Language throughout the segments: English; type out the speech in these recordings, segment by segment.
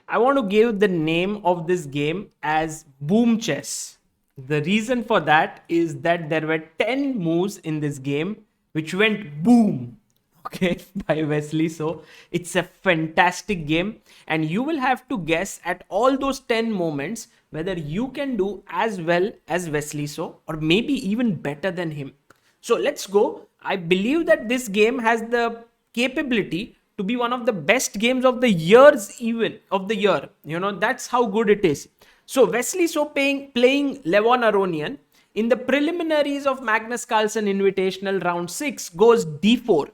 I want to give the name of this game as Boom Chess. The reason for that is that there were 10 moves in this game which went boom. Okay, by Wesley So. It's a fantastic game, and you will have to guess at all those 10 moments whether you can do as well as Wesley So or maybe even better than him. So let's go. I believe that this game has the capability to be one of the best games of the years, even of the year. That's how good it is. So Wesley So playing Levon Aronian in the preliminaries of Magnus Carlsen Invitational round 6 goes d4.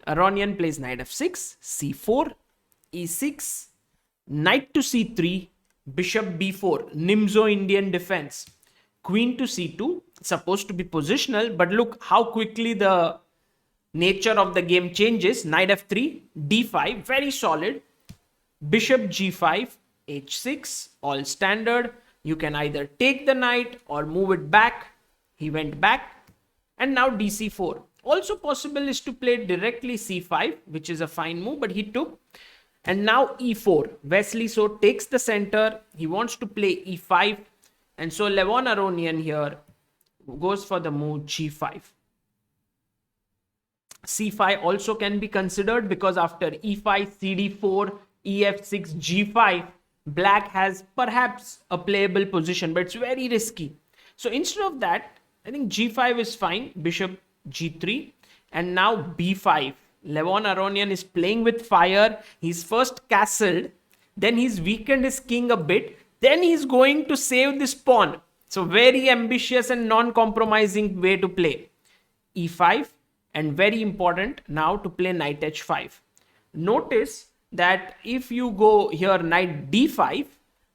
Aronian plays knight f6, c4, e6, knight to c3, bishop b4, Nimzo Indian defense, queen to c2, supposed to be positional, but look how quickly the nature of the game changes. Knight f3, d5, very solid, bishop g5, h6, all standard. You can either take the knight or move it back. He went back, and now dc4. Also possible is to play directly c5, which is a fine move, but he took. And now e4. Wesley So takes the center. He wants to play e5. And so Levon Aronian here goes for the move g5. c5 also can be considered because after e5, cd4, ef6, g5, black has perhaps a playable position, but it's very risky. So instead of that, I think g5 is fine. Bishop g3, and now b5. Levon Aronian is playing with fire. He's first castled, then he's weakened his king a bit, then he's going to save this pawn. So very ambitious and non-compromising way to play. e5, and very important now to play knight h5. Notice that if you go here knight d5,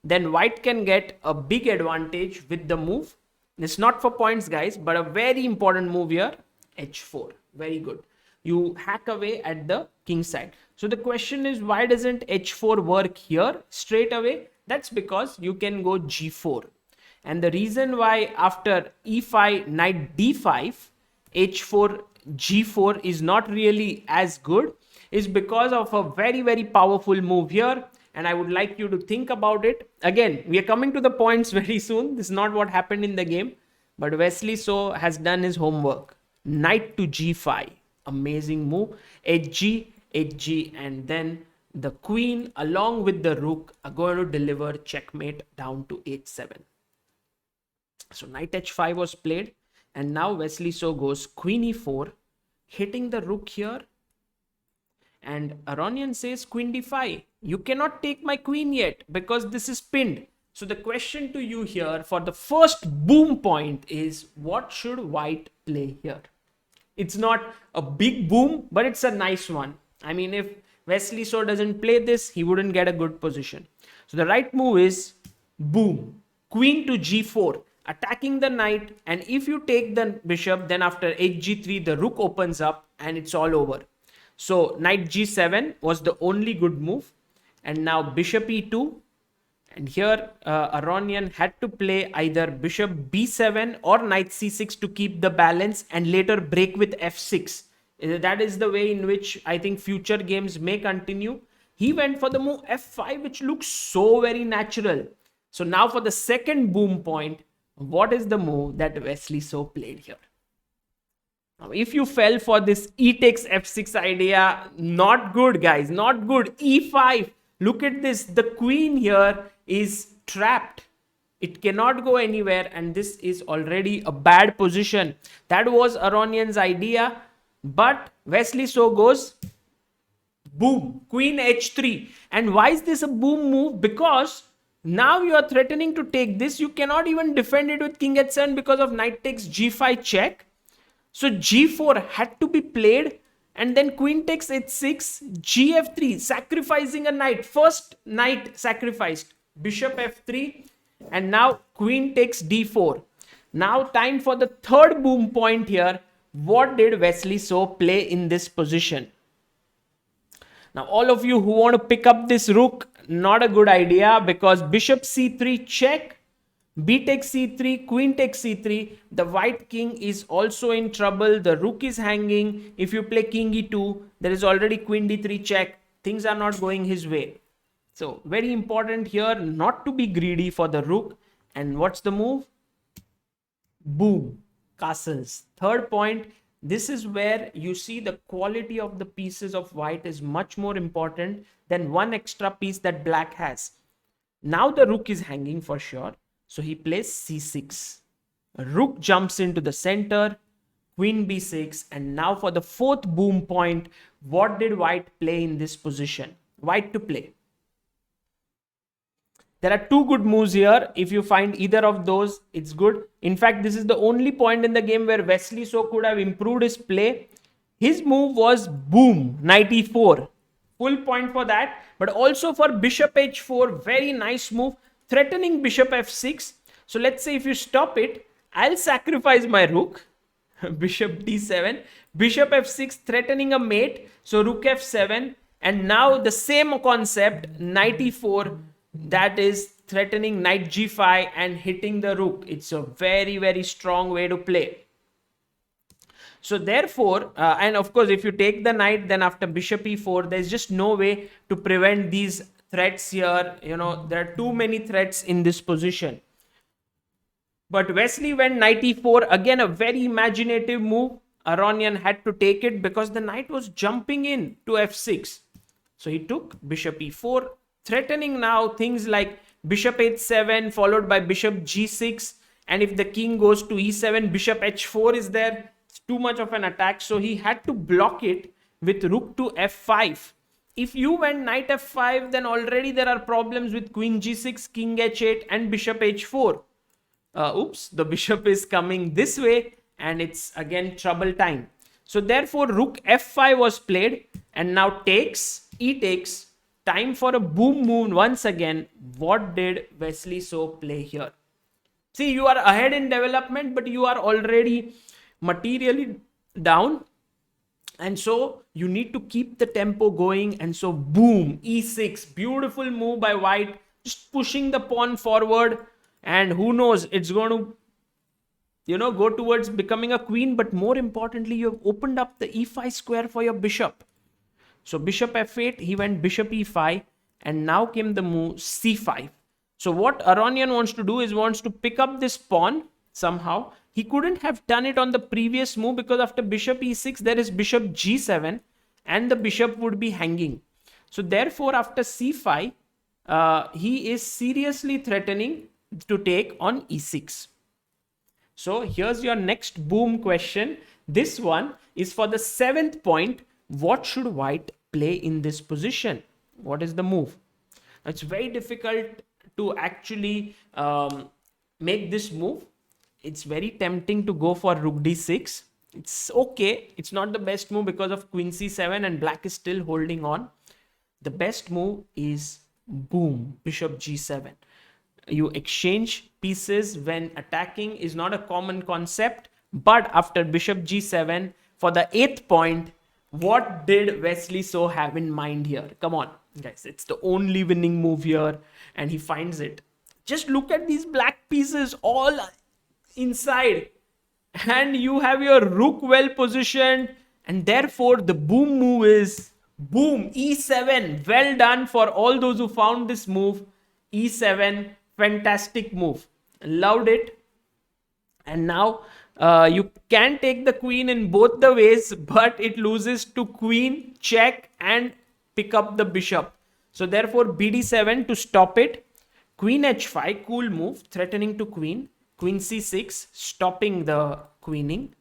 then white can get a big advantage with the move. It's not for points, guys, but a very important move here, h4. Very good. You hack away at the king side. So the question is, why doesn't h4 work here straight away? That's because you can go g4. And the reason why after e5, knight d5, h4, g4 is not really as good is because of a very, very powerful move here. And I would like you to think about it. Again, we are coming to the points very soon. This is not what happened in the game, but Wesley So has done his homework. Knight to g5. Amazing move. hg, hg, and then the queen along with the rook are going to deliver checkmate down to h7. So knight h5 was played, and now Wesley So goes queen e4, hitting the rook here. And Aronian says queen d5. You cannot take my queen yet because this is pinned. So the question to you here for the first boom point is, what should white play here? It's not a big boom, but it's a nice one. I mean, if Wesley So doesn't play this, he wouldn't get a good position. So the right move is boom, queen to g4, attacking the knight. And if you take the bishop, then after hg3, the rook opens up and it's all over. So knight g7 was the only good move. And now bishop e2. And here Aronian had to play either bishop b7 or knight c6 to keep the balance and later break with f6. That is the way in which I think future games may continue. He went for the move f5, which looks so very natural. So now for the second boom point, what is the move that Wesley So played here? Now, if you fell for this e takes f6 idea, not good, guys, not good. e5. Look at this. The queen here is trapped. It cannot go anywhere, and this is already a bad position. That was Aronian's idea, but Wesley So goes boom, queen h3. And why is this a boom move? Because now you are threatening to take this. You cannot even defend it with king h7 because of knight takes g5 check. So g4 had to be played. And then queen takes h6, gf3, sacrificing a knight. First knight sacrificed, bishop f3, and now queen takes d4. Now time for the third boom point here. What did Wesley So play in this position? Now all of you who want to pick up this rook, not a good idea, because bishop c3 check, b takes c3, queen takes c3. The white king is also in trouble. The rook is hanging. If you play king e2, there is already queen d3 check. Things are not going his way. So very important here not to be greedy for the rook. And what's the move? Boom, castles. Third point, this is where you see the quality of the pieces of white is much more important than one extra piece that black has. Now the rook is hanging for sure. So he plays c6. Rook jumps into the center, queen b6. And now for the fourth boom point, what did white play in this position? White to play. There are two good moves here. If you find either of those, it's good. In fact, this is the only point in the game where Wesley So could have improved his play. His move was boom, knight e4. Full point for that. But also for bishop h4, very nice move, threatening bishop f6. So let's say if you stop it, I'll sacrifice my rook. Bishop d7, bishop f6, threatening a mate. So rook f7. And now the same concept, knight e4, that is threatening knight g5 and hitting the rook. It's a very, very strong way to play. So therefore, and of course, if you take the knight, then after bishop e4, there's just no way to prevent these threats here. You know, there are too many threats in this position. But Wesley went knight e4, again a very imaginative move. Aronian had to take it because the knight was jumping in to f6. So he took bishop e4, threatening now things like bishop h7 followed by bishop g6. And if the king goes to e7, bishop h4 is there. It's too much of an attack. So he had to block it with rook to f5. If you went knight f5, then already there are problems with queen g6, king h8 and bishop h4. The bishop is coming this way and it's again trouble time. So therefore rook f5 was played and now takes, e takes. Time for a boom move once again. What did Wesley So play here? See, you are ahead in development, but you are already materially down. And so you need to keep the tempo going. And so boom, e6, beautiful move by white, just pushing the pawn forward. And who knows, it's going to, go towards becoming a queen. But more importantly, you have opened up the e5 square for your bishop. So bishop f8, he went bishop e5, and now came the move c5. So what Aronian wants to do is wants to pick up this pawn somehow. He couldn't have done it on the previous move because after bishop e6, there is bishop g7 and the bishop would be hanging. So therefore, after c5, he is seriously threatening to take on e6. So here's your next boom question. This one is for the 7th point. What should white play in this position? What is the move? It's very difficult to actually make this move. It's very tempting to go for rook d6. It's okay. It's not the best move because of queen c7 and black is still holding on. The best move is boom, bishop g7. You exchange pieces when attacking is not a common concept. But after bishop g7, for the 8th point, what did Wesley So have in mind here? Come on, guys. It's the only winning move here. And he finds it. Just look at these black pieces all inside. And you have your rook well positioned. And therefore, the boom move is boom, e7. Well done for all those who found this move. e7, fantastic move. Loved it. And now you can take the queen in both the ways, but it loses to queen, check, and pick up the bishop. So therefore, bd7 to stop it. Queen h5, cool move, threatening to queen. Queen c6, stopping the queening.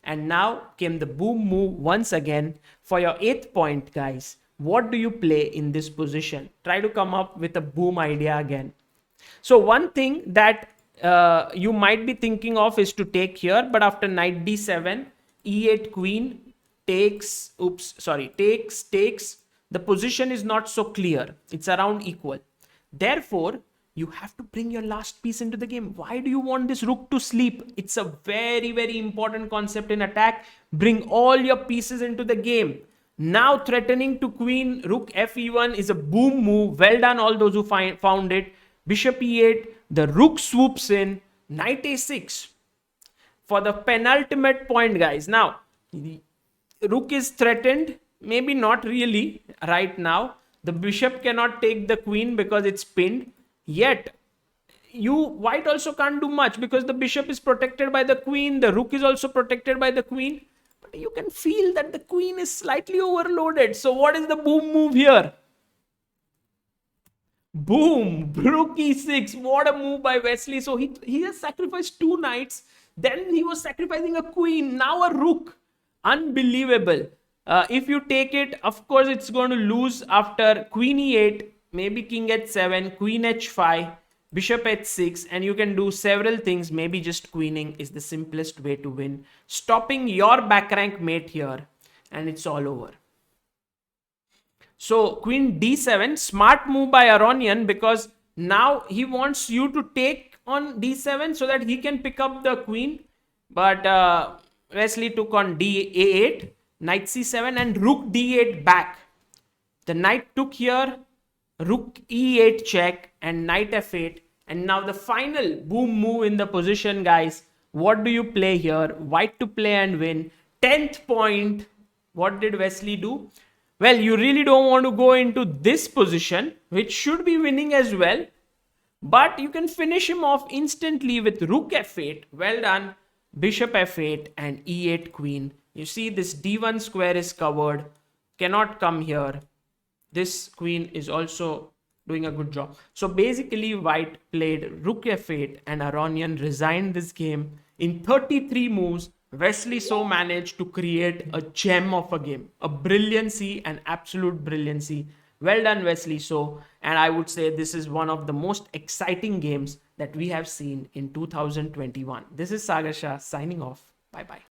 And now came the boom move once again. For your 8th point, guys, what do you play in this position? Try to come up with a boom idea again. So one thing that you might be thinking of is to take here, but after knight d7, e8 queen takes, takes, the position is not so clear. It's around equal. Therefore, you have to bring your last piece into the game. Why do you want this rook to sleep? It's a very, very important concept in attack. Bring all your pieces into the game. Now threatening to queen, rook fe1 is a boom move. Well done all those who found it. Bishop e8, the rook swoops in, knight a6 for the penultimate point, guys. Now, the rook is threatened, maybe not really right now. The bishop cannot take the queen because it's pinned. Yet, white also can't do much because the bishop is protected by the queen. The rook is also protected by the queen. But you can feel that the queen is slightly overloaded. So what is the boom move here? Boom! Rook e6. What a move by Wesley. So he has sacrificed 2 knights. Then he was sacrificing a queen. Now a rook. Unbelievable. If you take it, of course, it's going to lose after queen e8, maybe king h7, queen h5, bishop h6, and you can do several things. Maybe just queening is the simplest way to win. Stopping your back rank mate here, and it's all over. So queen d7, smart move by Aronian, because now he wants you to take on d7 so that he can pick up the queen. But Wesley took on a8, knight c7, and rook d8 back. The knight took here, rook e8 check, and knight f8. And now the final boom move in the position, guys. What do you play here? White to play and win. 10th point. What did Wesley do? Well, you really don't want to go into this position, which should be winning as well. But you can finish him off instantly with rook f8. Well done. Bishop f8 and e8 queen. You see this d1 square is covered. Cannot come here. This queen is also doing a good job. So basically white played rook f8 and Aronian resigned this game. In 33 moves, Wesley So managed to create a gem of a game. A brilliancy, an absolute brilliancy. Well done, Wesley So. And I would say this is one of the most exciting games that we have seen in 2021. This is Sagar Shah signing off. Bye-bye.